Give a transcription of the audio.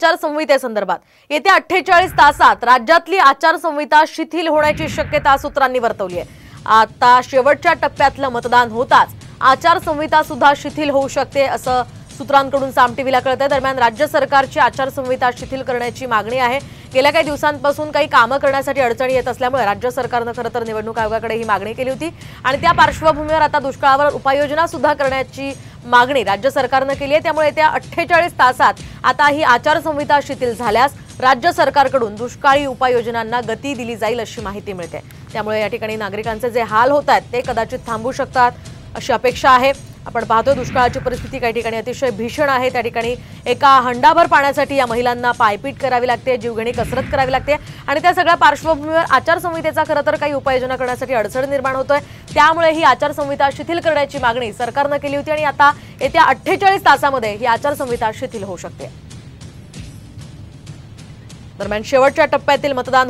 आचारसंहितेसंदर्भात येत्या 48 तासात राज्यातली आचारसंहिता शिथिल होण्याची शक्यता सूत्रांनी वर्तवली आहे। आता शेवटच्या टप्प्यातलं मतदान होताच आचारसंहिता सुद्धा शिथिल होऊ शकते असं सूत्रांकडून साम टीव्हीला कळतंय। दरम्यान राज्य सरकारची आचारसंहिता शिथिल करण्याची मागणी आहे। गेल्या काही दिवसांपासून काही कामं करण्यासाठी अडचणी येत असल्यामुळे राज्य सरकारने खरं तर निवडणूक आयोगाकडे ही मागणी केली होती आणि त्या पार्श्वभूमीवर आता दुष्काळावर उपाययोजना सुद्धा करण्याची मागणी राज्य सरकारने केली आहे। त्यामुळे त्या 48 तासात आता ही आचारसंहिता शिथिल झाल्यास राज्य सरकारकडून दुष्काळी उपाययोजनांना गती दिली जाईल अशी माहिती मिळते। त्यामुळे या ठिकाणी नागरिकांचे जे हाल होत आहेत ते कदाचित थांबू शकतात अशी अपेक्षा आहे। आपण पाहतो दुष्काळाची परिस्थिती काही ठिकाणी अतिशय भीषण आहे। त्या ठिकाणी एका हंडाभर पाण्यासाठी या महिलांना पायपीट करावी लागते, जीवघेणी कसरत करावी लागते आणि त्या सगळ्या पार्श्वभूमीवर आचारसंहितेचा खरं तर काही उपाययोजना करण्यासाठी अडचण निर्माण होतोय। त्यामुळे ही आचारसंहिता शिथिल करण्याची मागणी सरकारने केली होती आणि आता येत्या 48 तासामध्ये ही आचारसंहिता शिथिल होऊ शकते। दरम्यान शेवटच्या टप्प्यातील मतदान